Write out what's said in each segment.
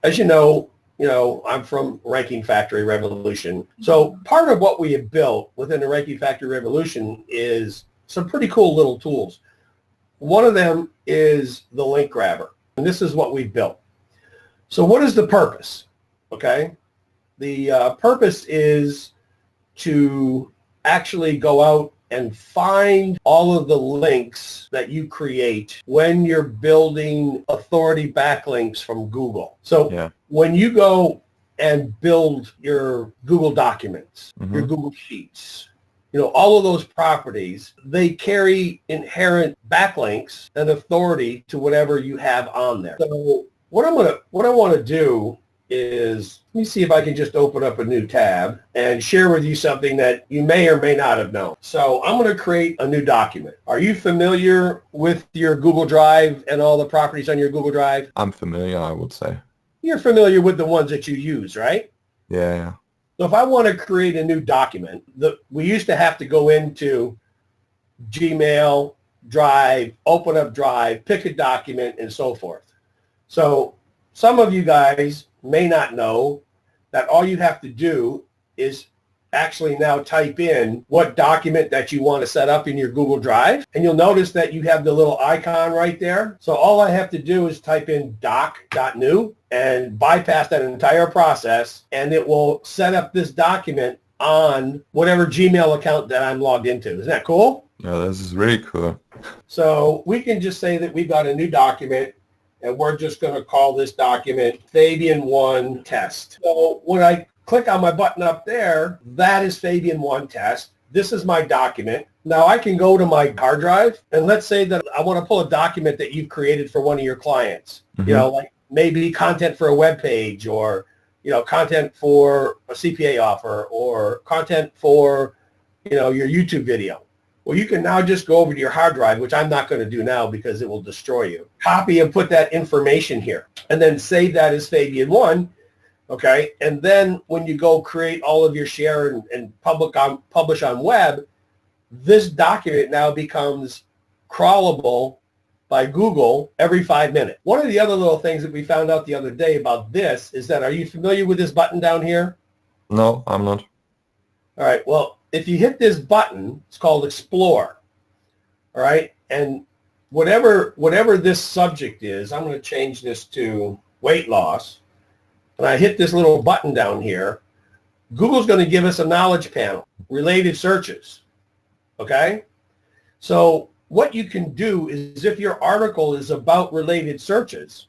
as you know, I'm from Ranking Factory Revolution. So part of what we have built within the Ranking Factory Revolution is some pretty cool little tools. One of them is the link grabber, and this is what we've built. So what is the purpose? Okay. The purpose is to actually go out and find all of the links that you create when you're building authority backlinks from Google. So when you go and build your Google documents, your Google Sheets, you know, all of those properties, they carry inherent backlinks and authority to whatever you have on there. So what I want to do is, let me see if I can just open up a new tab and share with you something that you may or may not have known. So I'm going to create a new document. Are you familiar with your Google Drive and all the properties on your Google Drive? I'm familiar, I would say. You're familiar with the ones that you use, right? Yeah. So if I want to create a new document, we used to have to go into Gmail, Drive, open up Drive, pick a document, and so forth. So some of you guys may not know that all you have to do is actually now type in what document that you want to set up in your Google Drive, and you'll notice that you have the little icon right there. So all I have to do is type in doc.new and bypass that entire process, and it will set up this document on whatever Gmail account that I'm logged into. Isn't that cool? Yeah, this is really cool. So we can just say that we've got a new document, and we're just going to call this document Fabian1 test. So when I click on my button up there, that is Fabian1 test. This is my document. Now I can go to my hard drive, and let's say that I want to pull a document that you've created for one of your clients. You know, like maybe content for a web page, or, you know, content for a CPA offer, or content for, you know, your YouTube video. Well, you can now just go over to your hard drive, which I'm not going to do now because it will destroy you. Copy and put that information here, and then save that as Fabian1. Okay, and then when you go create all of your share and publish on web, this document now becomes crawlable by Google every 5 minutes. One of the other little things that we found out the other day about this is that, are you familiar with this button down here? No, I'm not. All right, well, if you hit this button, it's called Explore. All right, and whatever this subject is, I'm going to change this to weight loss. And I hit this little button down here, Google's going to give us a knowledge panel, related searches, okay? So what you can do is, if your article is about related searches,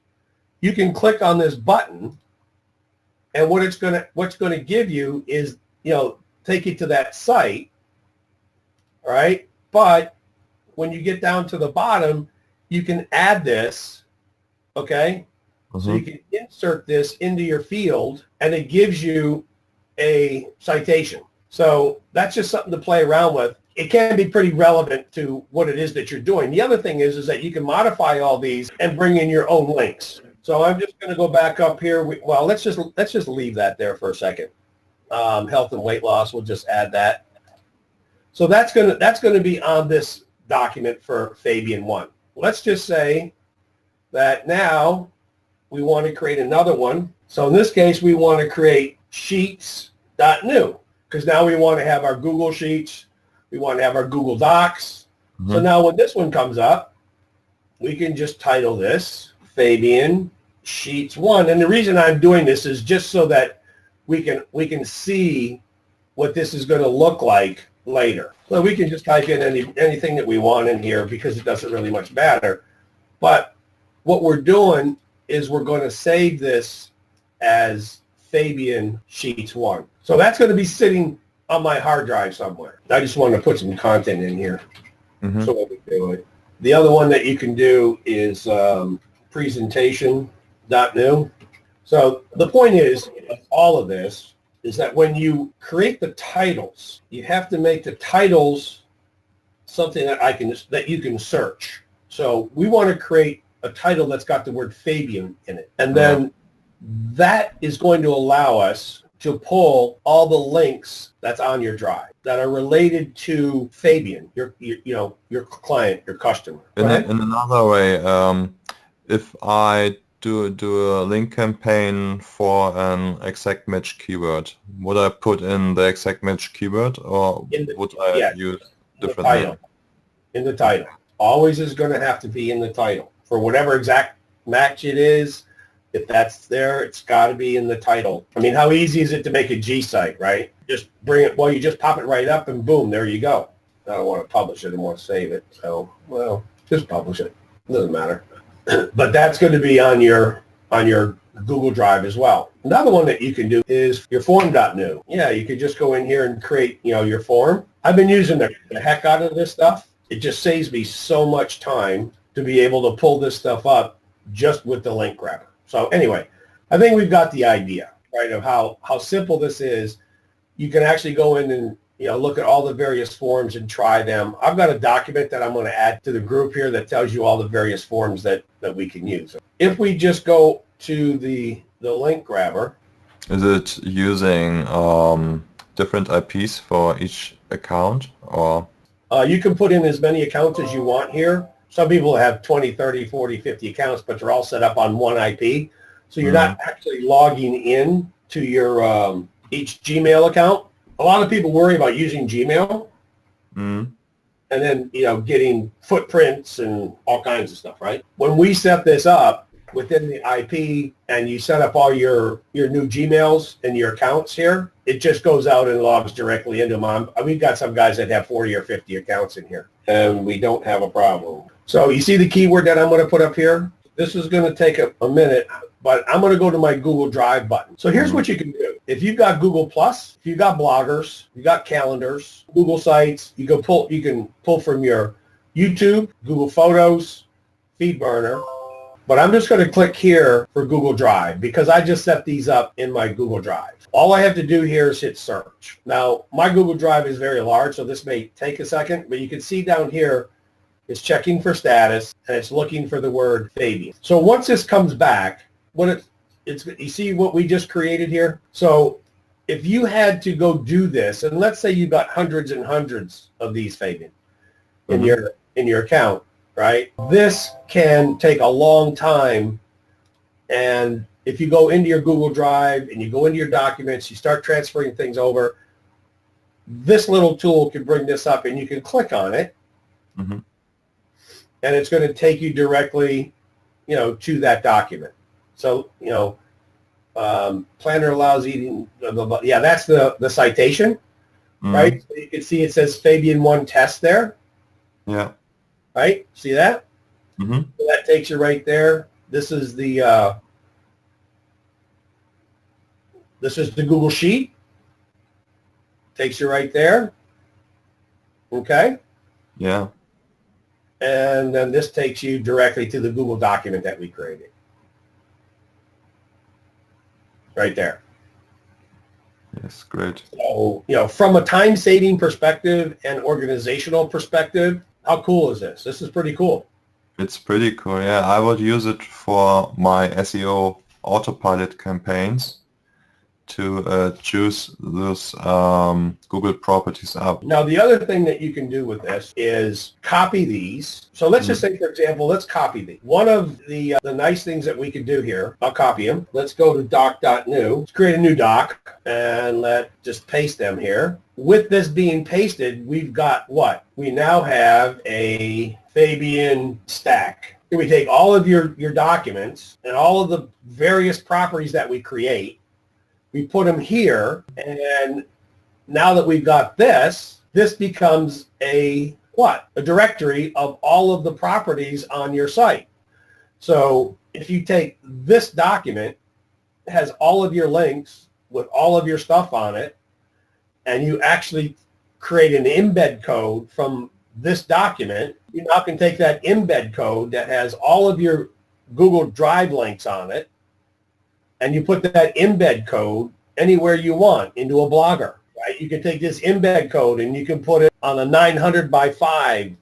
you can click on this button, and what's going to give you is, you know, take you to that site, all right? But when you get down to the bottom, you can add this, okay? So you can insert this into your field, and it gives you a citation. So that's just something to play around with. It can be pretty relevant to what it is that you're doing. The other thing is that you can modify all these and bring in your own links. So I'm just going to go back up here. Well, let's just leave that there for a second. Health and weight loss, we'll just add that. So that's going to be on this document for Fabian1. Let's just say that now we want to create another one. So in this case, we want to create sheets.new, because now we want to have our Google Sheets. We want to have our Google Docs. So now when this one comes up, we can just title this Fabian Sheets 1. And the reason I'm doing this is just so that we can see what this is going to look like later. So we can just type in anything that we want in here, because it doesn't really much matter. But what we're doing is we're going to save this as Fabian Sheets 1. So that's going to be sitting on my hard drive somewhere. I just wanted to put some content in here. So let me do it. The other one that you can do is presentation.new. So the point is, of all of this, is that when you create the titles, you have to make the titles something that you can search. So we want to create a title that's got the word Fabian in it. And then that is going to allow us to pull all the links that's on your drive that are related to Fabian, your client, your customer. In another way, if I do a link campaign for an exact match keyword, would I put in the exact match keyword, or would I Yeah, use in the different title. name? In the title. Always is going to have to be in the title. For whatever exact match it is, if that's there, it's got to be in the title. I mean, how easy is it to make a G site, right? Just bring it, well, you just pop it right up and boom, there you go. I don't want to publish it. I want to save it. So, well, just publish it. It doesn't matter. But that's going to be on your Google Drive as well. Another one that you can do is your form.new. Yeah, you could just go in here and create, your form. I've been using the heck out of this stuff. It just saves me so much time to be able to pull this stuff up just with the link grabber. So anyway, I think we've got the idea, right, of how simple this is. You can actually go in and look at all the various forms and try them. I've got a document that I'm going to add to the group here that tells you all the various forms that we can use. If we just go to the link grabber. Is it using different IPs for each account, or? You can put in as many accounts as you want here. Some people have 20, 30, 40, 50 accounts, but they're all set up on one IP. So you're not actually logging in to your each Gmail account. A lot of people worry about using Gmail and then, getting footprints and all kinds of stuff, right? When we set this up within the IP and you set up all your new Gmails and your accounts here, it just goes out and logs directly into them. We've got some guys that have 40 or 50 accounts in here, and we don't have a problem. So you see the keyword that I'm going to put up here? This is going to take a minute, but I'm going to go to my Google Drive button. So here's what you can do. If you've got Google Plus, if you've got bloggers, you've got calendars, Google Sites, you can pull from your YouTube, Google Photos, FeedBurner. But I'm just going to click here for Google Drive because I just set these up in my Google Drive. All I have to do here is hit search. Now, my Google Drive is very large, so this may take a second, but you can see down here, it's checking for status, and it's looking for the word Fabian. So once this comes back, you see what we just created here? So if you had to go do this, and let's say you've got hundreds and hundreds of these Fabian in your account, right? This can take a long time, and if you go into your Google Drive and you go into your documents, you start transferring things over, this little tool can bring this up and you can click on it, and it's going to take you directly, to that document. So, planner allows eating, blah, blah, blah. Yeah, that's the citation, right? So you can see it says Fabian 1 test there. Yeah. Right? See that? So that takes you right there. This is the Google Sheet. Takes you right there. Okay? Yeah. And then this takes you directly to the Google document that we created. Right there. Yes, great. So, from a time-saving perspective and organizational perspective, how cool is this? This is pretty cool. It's pretty cool, yeah. I would use it for my SEO autopilot campaigns to juice those Google properties up. Now, the other thing that you can do with this is copy these. So let's just say, for example, let's copy these. One of the nice things that we could do here, I'll copy them. Let's go to doc.new. Let's create a new doc and just paste them here. With this being pasted, we've got what? We now have a Fabian stack. Here we take all of your documents and all of the various properties that we create. We put them here, and now that we've got this becomes a directory of all of the properties on your site. So if you take this document, it has all of your links with all of your stuff on it, and you actually create an embed code from this document, you now can take that embed code that has all of your Google Drive links on it, and you put that embed code anywhere you want into a blogger, right? You can take this embed code and you can put it on a 900 by 5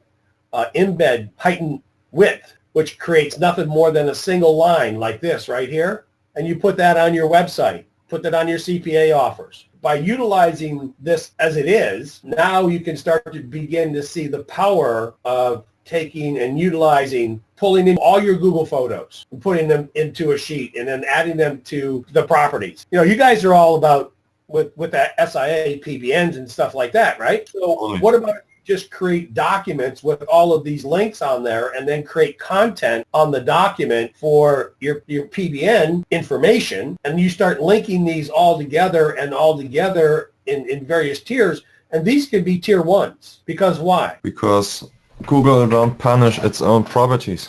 embed height and width, which creates nothing more than a single line like this right here. And you put that on your website, put that on your CPA offers. By utilizing this as it is, now you can start to begin to see the power of taking and utilizing, pulling in all your Google photos and putting them into a sheet and then adding them to the properties. You know, you guys are all about with that SIA, PBNs and stuff like that, right? So what about just create documents with all of these links on there and then create content on the document for your PBN information, and you start linking these all together in various tiers, and these can be tier ones. Because why? Because Google don't punish its own properties.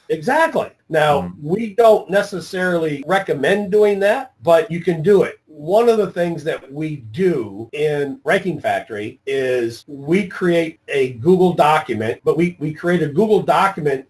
Exactly. Now, we don't necessarily recommend doing that, but you can do it. One of the things that we do in Ranking Factory is we create a Google document, but we create a Google document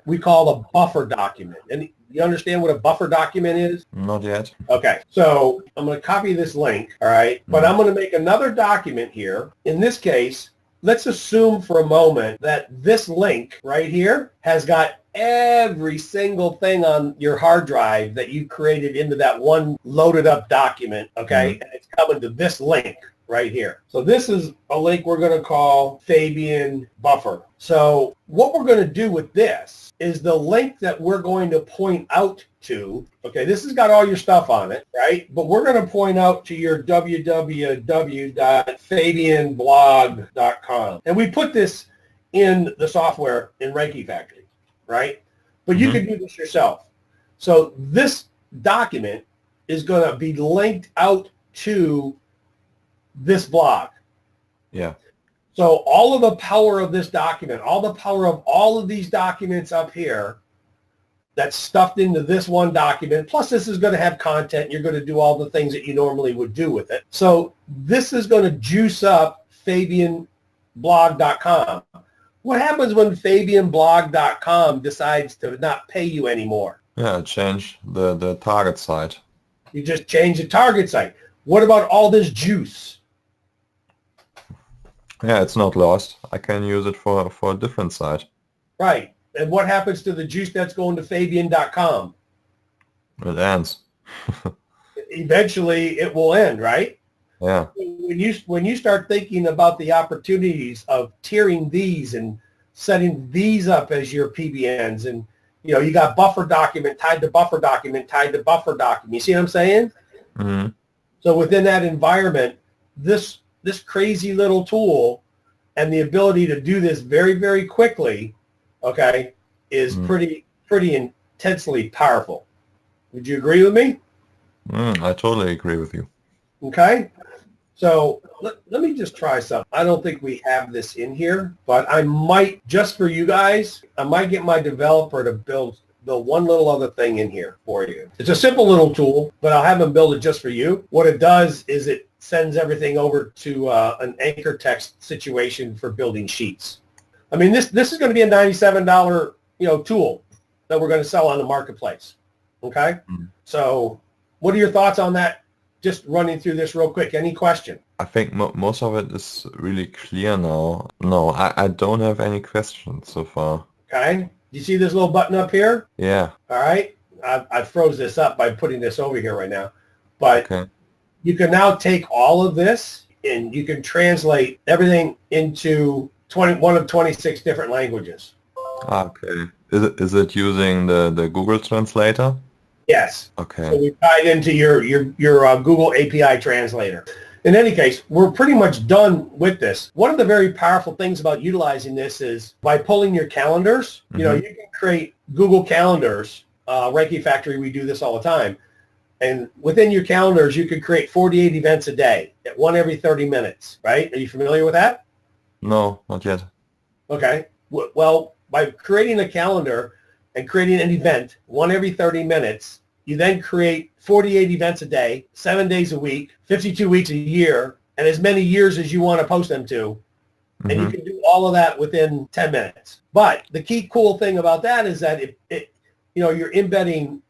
we call a buffer document. And you understand what a buffer document is? Not yet. Okay, so I'm going to copy this link, all right? But I'm going to make another document here. In this case, let's assume for a moment that this link right here has got every single thing on your hard drive that you created into that one loaded up document, okay? And it's coming to this link right here. So this is a link we're going to call Fabian Buffer. So what we're going to do with this is the link that we're going to point out to, okay, this has got all your stuff on it, right? But we're going to point out to your www.fabianblog.com. And we put this in the software in Ranking Factory, right? But you can do this yourself. So this document is going to be linked out to this blog. Yeah. So all of the power of this document, all the power of all of these documents up here that's stuffed into this one document, plus this is going to have content. You're going to do all the things that you normally would do with it. So this is going to juice up fabianblog.com. What happens when fabianblog.com decides to not pay you anymore? Yeah, change the target site. You just change the target site. What about all this juice? Yeah, it's not lost. I can use it for a different site. Right. And what happens to the juice that's going to Fabian.com? It ends. Eventually it will end, right? Yeah. When you start thinking about the opportunities of tiering these and setting these up as your PBNs, and you know, you got buffer document tied to buffer document tied to buffer document. You see what I'm saying? Mm-hmm. So within that environment, this crazy little tool and the ability to do this very, very quickly, okay, is pretty intensely powerful. Would you agree with me? I totally agree with you. Okay. So let me just try something. I don't think we have this in here, but I might, just for you guys, I might get my developer to build one little other thing in here for you. It's a simple little tool, but I'll have them build it just for you. What it does is it sends everything over to an anchor text situation for building sheets. I mean, this is going to be a $97 tool that we're going to sell on the marketplace. Okay. So what are your thoughts on that? Just running through this real quick. Any question? I think most of it is really clear now. No, I don't have any questions so far. Okay. Do you see this little button up here? Yeah. All right. I froze this up by putting this over here right now. But you can now take all of this and you can translate everything into one of 26 different languages. Okay. Is it using the Google Translator? Yes. Okay. So we tied into your Google API translator. In any case, we're pretty much done with this. One of the very powerful things about utilizing this is by pulling your calendars, you know, you can create Google calendars. Ranking Factory, we do this all the time. And within your calendars, you could create 48 events a day, at one every 30 minutes, right? Are you familiar with that? No, not yet. Okay. Well, by creating a calendar and creating an event, one every 30 minutes, you then create 48 events a day, 7 days a week, 52 weeks a year, and as many years as you want to post them to. And you can do all of that within 10 minutes. But the key cool thing about that is that you're embedding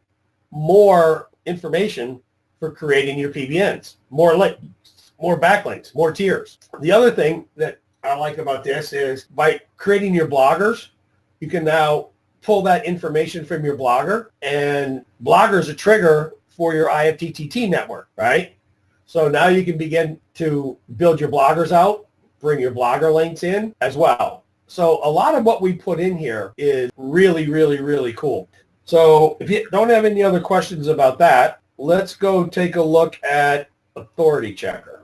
more information for creating your PBNs, more links, more backlinks, more tiers. The other thing that I like about this is by creating your bloggers, you can now pull that information from your blogger, and Blogger is a trigger for your IFTTT network, right? So now you can begin to build your bloggers out, bring your blogger links in as well. So a lot of what we put in here is really, really, really cool. So if you don't have any other questions about that, let's go take a look at Authority Checker.